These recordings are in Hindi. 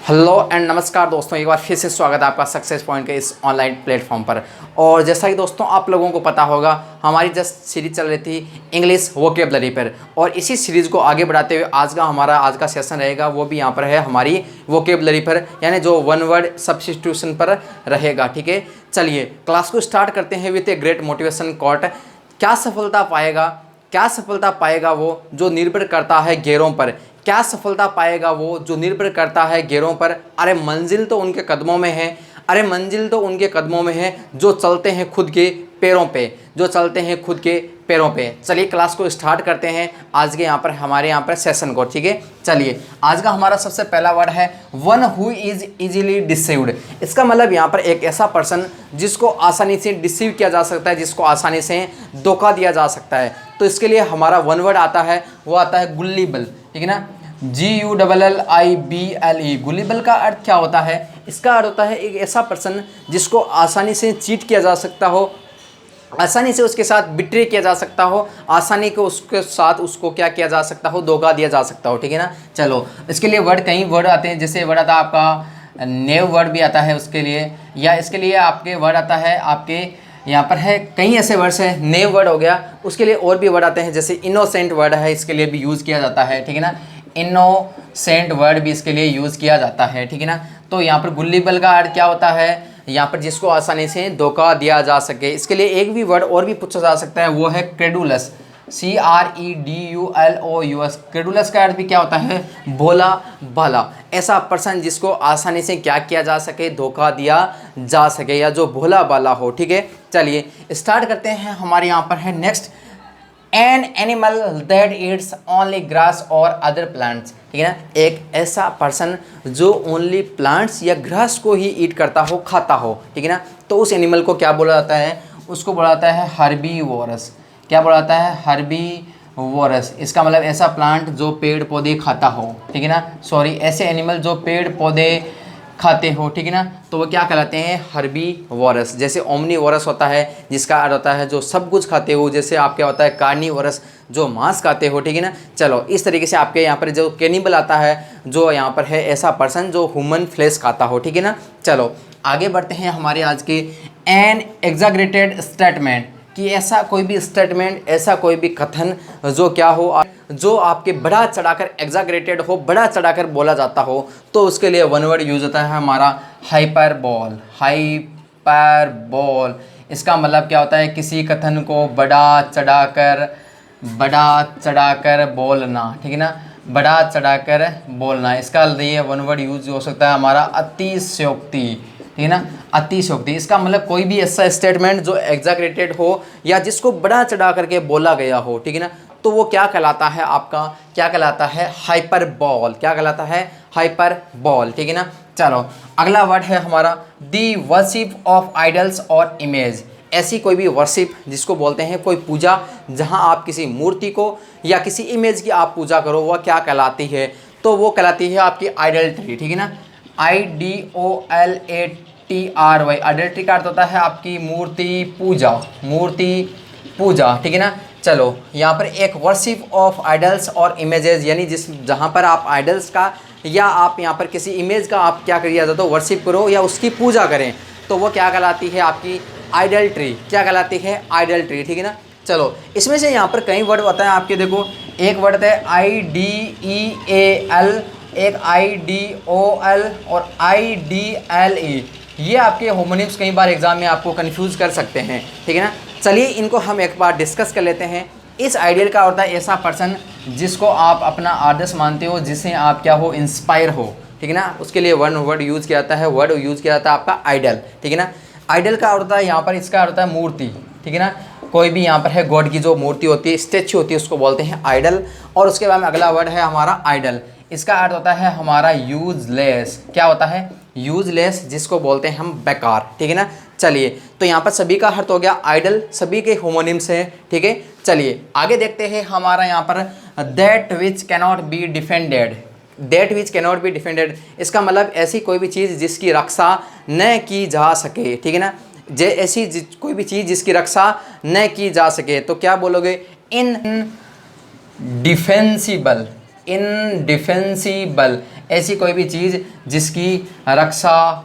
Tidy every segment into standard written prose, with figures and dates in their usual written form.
हेलो एंड नमस्कार दोस्तों, एक बार फिर से स्वागत है आपका सक्सेस पॉइंट के इस ऑनलाइन प्लेटफॉर्म पर। और जैसा कि दोस्तों आप लोगों को पता होगा, हमारी जस्ट सीरीज चल रही थी इंग्लिश वोकेबलरी पर, और इसी सीरीज़ को आगे बढ़ाते हुए आज का सेशन रहेगा, वो भी यहाँ पर है हमारी वोकेबलरी पर, यानी जो वन वर्ड सब्स्टिट्यूशन पर रहेगा। ठीक है, चलिए क्लास को स्टार्ट करते हैं with a great motivation quote. क्या सफलता पाएगा वो जो निर्भर करता है गैरों पर। क्या सफलता पाएगा वो जो निर्भर करता है गैरों पर। अरे मंजिल तो उनके कदमों में है, जो चलते हैं खुद के पैरों पे। चलिए क्लास को स्टार्ट करते हैं आज के हमारे यहाँ पर सेशन को। ठीक है, चलिए आज का हमारा सबसे पहला वर्ड है one who is easily deceived. इसका मतलब यहाँ पर एक ऐसा पर्सन जिसको आसानी से डिसीव किया जा सकता है, जिसको आसानी से धोखा दिया जा सकता है। तो इसके लिए हमारा वन वर्ड आता है, वो आता है गुल्लीबल। ठीक है ना, GULLIBLE। गुल्लीबल का अर्थ क्या होता है? इसका अर्थ होता है एक ऐसा पर्सन जिसको आसानी से चीट किया जा सकता हो, आसानी से उसके साथ बिट्रे किया जा सकता हो, आसानी को उसके साथ उसको क्या किया जा सकता हो, धोखा दिया जा सकता हो। ठीक है ना, चलो इसके लिए कई वर्ड आते हैं, जैसे वर्ड आता है आपका नेव वर्ड भी आता है उसके लिए, या इसके लिए आपके वर्ड आता है आपके यहाँ पर है कई ऐसे वर्ड्स हैं। नेव वर्ड हो गया, उसके लिए और भी वर्ड आते हैं, जैसे इनोसेंट वर्ड है, इसके लिए भी यूज़ किया जाता है। ठीक है ना, इनोसेंट वर्ड भी इसके लिए यूज़ किया जाता है। ठीक है ना, तो यहाँ पर गुल्लीबल का अर्थ क्या होता है? यहाँ पर जिसको आसानी से धोखा दिया जा सके। इसके लिए एक भी वर्ड और भी पूछा जा सकता है, वो है क्रेडुलस, CREDULOUS। क्रेडुलस का अर्थ भी क्या होता है? भोला भाला। ऐसा पर्सन जिसको आसानी से क्या किया जा सके, धोखा दिया जा सके, या जो भोला भाला हो। ठीक है, चलिए स्टार्ट करते हैं। हमारे यहाँ पर है next, an animal that eats only grass और अदर प्लांट्स। ठीक है ना, एक ऐसा पर्सन जो ओनली प्लांट्स या ग्रास को ही ईट करता हो, खाता हो। ठीक है ना, तो उस एनिमल को क्या बोला जाता है? उसको बोला जाता है हर्बीवोरस। क्या बोला जाता है? हर्बीवोरस। इसका मतलब ऐसा प्लांट जो पेड़ पौधे खाता हो। ठीक है ना, ऐसे एनिमल जो पेड़ पौधे खाते हो। ठीक है ना, तो वो क्या कहलाते हैं? हर्बीवोरस। जैसे ओमनीवोरस होता है, जिसका अर्थ होता है जो सब कुछ खाते हो। जैसे आपके होता है कार्निवोरस, जो मांस खाते हो। ठीक है ना, चलो इस तरीके से आपके यहाँ पर जो कैनिबल आता है, जो यहाँ पर है ऐसा पर्सन जो ह्यूमन फ्लेश खाता हो। ठीक है ना, चलो आगे बढ़ते हैं। हमारे आज के एन एग्जैगरेटेड स्टेटमेंट, कि ऐसा कोई भी स्टेटमेंट, ऐसा कोई भी कथन जो क्या हो, जो आपके बढ़ा चढ़ाकर एग्जैगरेटेड हो, बढ़ा चढ़ाकर बोला जाता हो, तो उसके लिए वन वर्ड यूज होता है हमारा हाइपरबोल। हाइपरबोल, इसका मतलब क्या होता है? किसी कथन को बढ़ा चढ़ाकर बोलना। ठीक है ना, बढ़ा चढ़ाकर बोलना। इसका लिए वन वर्ड यूज हो सकता है हमारा अतिशयोक्ति। ठीक है ना, अतिशयोक्ति। इसका मतलब कोई भी ऐसा स्टेटमेंट जो एग्जैगरेटेड हो या जिसको बढ़ा चढ़ा करके बोला गया हो। ठीक है ना, तो वो क्या कहलाता है? आपका क्या कहलाता है? हाइपरबोल। क्या कहलाता है? हाइपरबोल। ठीक है ना, चलो अगला वर्ड है हमारा दी वर्शिप ऑफ आइडल्स और इमेज। ऐसी कोई भी वर्शिप जिसको बोलते हैं कोई पूजा, जहां आप किसी मूर्ति को या किसी इमेज की आप पूजा करो, वह क्या कहलाती है? तो वो कहलाती है आपकी आइडल्ट्री। ठीक है ना, IDOLATRY। आइडल्ट्री का अर्थ होता है आपकी मूर्ति पूजा। ठीक है ना, चलो यहाँ पर एक वर्शिप ऑफ आइडल्स और इमेजेस, यानी जहाँ पर आप आइडल्स का या आप यहाँ पर किसी इमेज का आप क्या करिए जाता, तो वर्शिप करो या उसकी पूजा करें, तो वो क्या कहलाती है? आपकी आइडल्ट्री। क्या कहलाती है? आइडल्ट्री। ठीक है ना, चलो इसमें से यहाँ पर कई वर्ड होता है आपके, देखो एक वर्ड है IDEAL, एक IDOL और IDLE। ये आपके होमोनिम्स कई बार एग्जाम में आपको कंफ्यूज कर सकते हैं। ठीक है ना, चलिए इनको हम एक बार डिस्कस कर लेते हैं। इस आइडियल का होता है ऐसा पर्सन जिसको आप अपना आदर्श मानते हो, जिसे आप क्या हो, इंस्पायर हो। ठीक है ना, उसके लिए वन वर्ड यूज़ किया जाता है, आपका आइडल। ठीक है ना, आइडल का होता है यहाँ पर, इसका होता है मूर्ति। ठीक है ना, कोई भी यहाँ पर है गॉड की जो मूर्ति होती है, स्टैच्यू होती है, उसको बोलते हैं आइडल। और उसके बाद में अगला वर्ड है हमारा आइडल। इसका अर्थ होता है हमारा यूजलेस। क्या होता है? यूजलेस, जिसको बोलते हैं हम बेकार। ठीक है ना, चलिए तो यहाँ पर सभी का अर्थ हो गया आइडल, सभी के होमोनिम्स हैं। ठीक है, चलिए आगे देखते हैं। हमारा यहाँ पर that which cannot be defended. That which cannot be defended, इसका मतलब ऐसी कोई भी चीज़ जिसकी रक्षा न की जा सके। ठीक है ना, ऐसी कोई भी चीज़ जिसकी रक्षा न की जा सके, तो क्या बोलोगे? इन डिफेंसिबल। इनडिफेंसिबल, ऐसी कोई भी चीज़ जिसकी रक्षा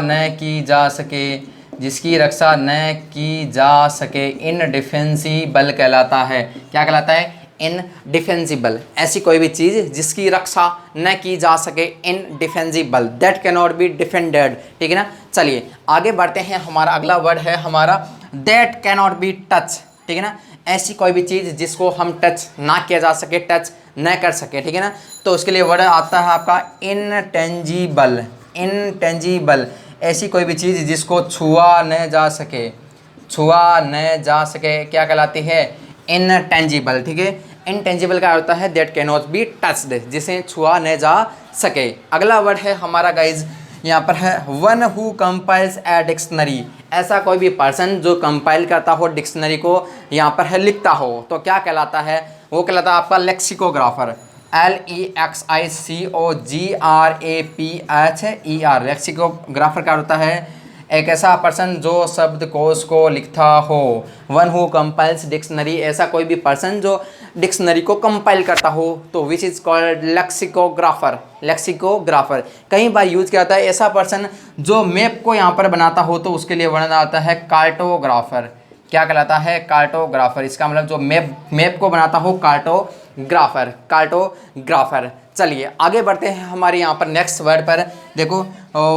न की जा सके, जिसकी रक्षा न की जा सके, इनडिफेंसिबल कहलाता है। क्या कहलाता है? इनडिफेंसिबल। ऐसी कोई भी चीज़ जिसकी रक्षा न की जा सके, indefensible, that cannot be defended. ठीक है ना। चलिए आगे बढ़ते हैं। हमारा अगला वर्ड है हमारा that cannot be touch. ठीक है ना। ऐसी कोई भी चीज़ जिसको हम टच ना किया जा सके, टच न कर सके। ठीक है ना। तो उसके लिए वर्ड आता है आपका इनटेंजिबल। इनटेंजिबल, ऐसी कोई भी चीज़ जिसको छुआ न जा सके, छुआ न जा सके, क्या कहलाती है? इनटेंजिबल। ठीक है। इनटेंजिबल का होता है that cannot be touched, जिसे छुआ न जा सके। अगला वर्ड है हमारा गाइज यहाँ पर है one who compiles a dictionary. ऐसा कोई भी पर्सन जो कंपाइल करता हो डिक्शनरी को, यहाँ पर है लिखता हो, तो क्या कहलाता है? वो कहलाता है आपका लेक्सिकोग्राफर। LEXICOGRAPHER। लेक्सिकोग्राफर का होता है एक ऐसा पर्सन जो शब्दकोश को लिखता हो। वन हु कंपाइल्स डिक्शनरी, ऐसा कोई भी पर्सन जो डिक्शनरी को कंपाइल करता हो, तो विच इज़ कॉल्ड लेक्सिकोग्राफर। लेक्सिकोग्राफर कई बार यूज किया जाता है। ऐसा पर्सन जो मैप को यहाँ पर बनाता हो, तो उसके लिए वर्णन आता है कार्टोग्राफर। क्या कहलाता है? कार्टोग्राफर। इसका मतलब जो मैप को बनाता हो, कार्टोग्राफर। कार्टोग्राफर। चलिए आगे बढ़ते हैं हमारे यहाँ पर नेक्स्ट वर्ड पर। देखो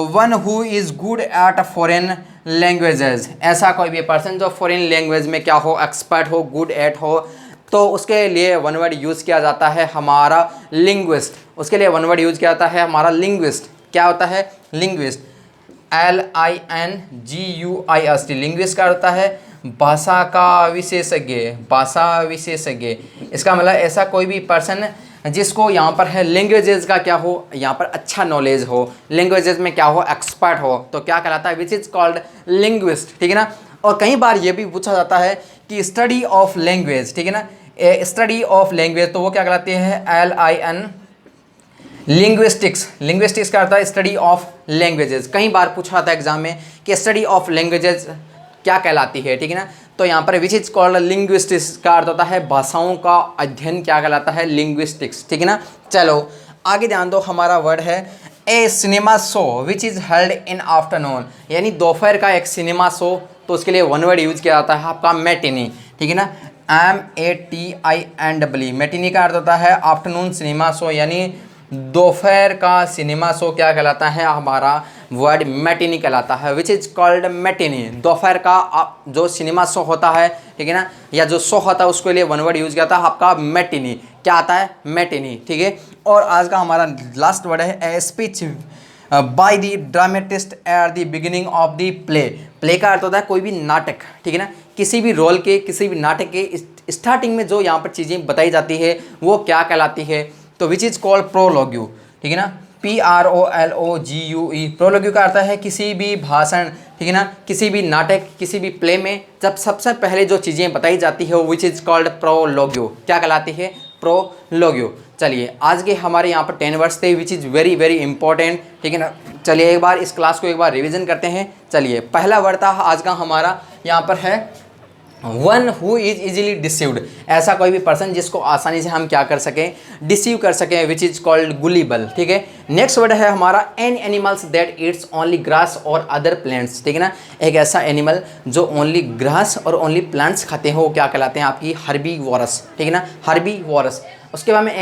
one who is good at foreign languages. ऐसा कोई भी पर्सन जो फॉरेन लैंग्वेज में क्या हो, एक्सपर्ट हो, गुड एट हो, तो उसके लिए वन वर्ड यूज़ किया जाता है हमारा लिंग्विस्ट। उसके लिए वन वर्ड यूज़ किया जाता है हमारा लिंग्विस्ट। क्या होता है? लिंग्विस्ट। LINGUIST। लिंग्विस्ट का होता है भाषा का विशेषज्ञ। भाषा विशेषज्ञ, इसका मतलब ऐसा कोई भी पर्सन जिसको यहाँ पर है लैंग्वेजेस का क्या हो, यहाँ पर अच्छा नॉलेज हो, लैंग्वेजेस में क्या हो, एक्सपर्ट हो, तो क्या कहलाता है? विच इज़ कॉल्ड लिंग्विस्ट। ठीक है ना। और कई बार ये भी पूछा जाता है कि स्टडी ऑफ लैंग्वेज। ठीक है ना। स्टडी ऑफ लैंग्वेज, तो वो क्या कहलाती है? LIN linguistics. लिंग्विस्टिक्स का अर्थ है स्टडी ऑफ लैंग्वेजेस। कई बार पूछा जाता है एग्जाम में कि स्टडी ऑफ लैंग्वेजेस क्या कहलाती है। ठीक है ना। तो यहाँ पर विच इज कॉल्ड लिंग्विस्टिक्स का अर्थ होता है भाषाओं का अध्ययन। क्या कहलाता है? लिंग्विस्टिक्स। ठीक है ना। चलो आगे ध्यान दो। हमारा वर्ड है a cinema show which is held in afternoon, यानी दोपहर का एक सिनेमा शो, तो उसके लिए वन वर्ड यूज किया जाता है आपका मैटिनी। ठीक है ना। MATINE। मैटिनी का अर्थ होता है आफ्टरनून सिनेमा शो, यानी दोपहर का सिनेमा शो क्या कहलाता है? हमारा वर्ड मैटिनी कहलाता है। विच इज़ कॉल्ड मैटिनी। दोपहर का जो सिनेमा शो होता है, ठीक है ना, या जो शो होता है, उसके लिए वन वर्ड यूज किया जाता है आपका मैटिनी। क्या आता है? मैटिनी। ठीक है। और आज का हमारा लास्ट वर्ड है a speech by the dramatist at the beginning of the play. Play का अर्थ होता है कोई भी नाटक। ठीक है ना। किसी भी रोल के, किसी भी नाटक के स्टार्टिंग में जो यहाँ पर चीज़ें बताई जाती है, वो क्या कहलाती है? तो विच इज़ कॉल्ड प्रोलोग्यू। ठीक है ना। PROLOGUE। प्रोलोग्यू का अर्थ है किसी भी भाषण, ठीक है ना, किसी भी नाटक, किसी भी प्ले में जब सबसे पहले जो चीज़ें बताई जाती है, वो विच इज़ कॉल्ड प्रोलोग्यू। क्या कहलाती है? प्रोलोग्यू। चलिए आज के हमारे यहाँ पर 10 वर्ड्स थे which is very very important. ठीक है ना। चलिए एक बार इस क्लास को एक बार रिवीजन करते हैं। चलिए पहला वर्ड था आज का हमारा यहाँ पर है one who is easily deceived. ऐसा कोई भी पर्सन जिसको आसानी से हम क्या कर सकें? डिसीव कर सकें, विच इज कॉल्ड गुलिबल। ठीक है। नेक्स्ट वर्ड है हमारा an animals that eats only grass और अदर प्लांट्स। ठीक है ना। एक ऐसा एनिमल जो ओनली ग्रास और ओनली प्लांट्स खाते हैं, वो क्या कहलाते हैं? आपकी हर्बीवोरस। ठीक है ना। हर्बीवोरस। उसके बाद में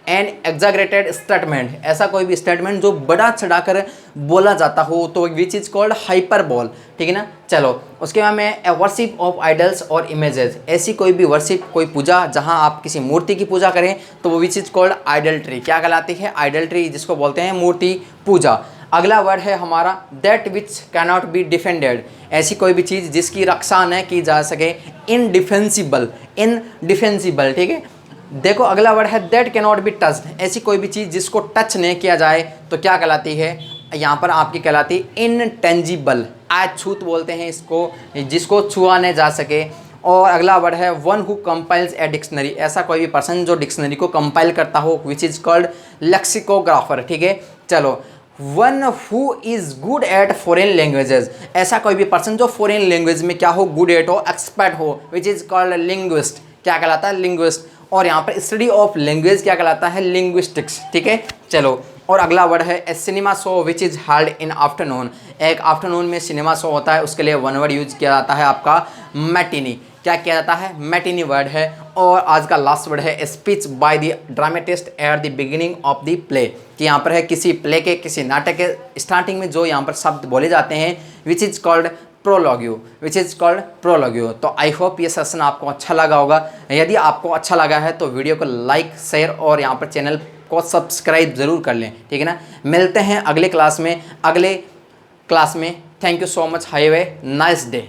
एन एग्जाग्रेटेड स्टेटमेंट। ऐसा कोई भी स्टेटमेंट जो बड़ा चढ़ाकर बोला जाता हो, तो विच इज कॉल्ड हाइपरबोल। ठीक है ना। चलो उसके बाद में ए वर्शिप ऑफ आइडल्स और इमेजेस। ऐसी कोई भी वर्शिप, कोई पूजा जहां आप किसी मूर्ति की पूजा करें, तो वो विच इज कॉल्ड आइडल्ट्री। क्या कहलाती है? आइडल्ट्री, जिसको बोलते हैं मूर्ति पूजा। अगला वर्ड है हमारा that which cannot be defended. ऐसी कोई भी चीज़ जिसकी रक्षा न की जा सके, इनडिफेंसिबल। इनडिफेंसिबल। ठीक है। देखो अगला वर्ड है that cannot be touched. ऐसी कोई भी चीज़ जिसको टच नहीं किया जाए, तो क्या कहलाती है? यहाँ पर आपकी कहलाती है इनटेंजिबल। अछूत बोलते हैं इसको, जिसको छुआ नहीं जा सके। और अगला वर्ड है one who compiles a dictionary. ऐसा कोई भी पर्सन जो डिक्शनरी को कंपाइल करता हो, विच इज़ कॉल्ड लेक्सिकोग्राफर। ठीक है। चलो one who is good at foreign languages. ऐसा कोई भी पर्सन जो फॉरेन लैंग्वेज में क्या हो? गुड एट हो, एक्सपर्ट हो, विच इज़ कॉल्ड लिंग्विस्ट। क्या कहलाता है? लिंग्विस्ट। और यहाँ पर स्टडी ऑफ लैंग्वेज क्या कहलाता है, लिंग्विस्टिक्स। ठीक है, चलो। और अगला वर्ड है a cinema show which is held in afternoon. एक आफ्टरनून में सिनेमा शो होता है, उसके लिए वन वर्ड यूज किया जाता है आपका मैटिनी। क्या किया जाता है, मैटिनी वर्ड है। और आज का लास्ट वर्ड है speech by the dramatist at the beginning of the play, कि यहाँ पर है किसी प्ले के, किसी नाटक के स्टार्टिंग में जो यहाँ पर शब्द बोले जाते हैं, which is called prologue, which is called prologue. तो आई होप ये सेशन आपको अच्छा लगा होगा। यदि आपको अच्छा लगा है तो वीडियो को लाइक, शेयर और यहाँ पर चैनल को सब्सक्राइब ज़रूर कर लें। ठीक है ना, मिलते हैं अगले क्लास में, अगले क्लास में। Thank you so much, have a nice day.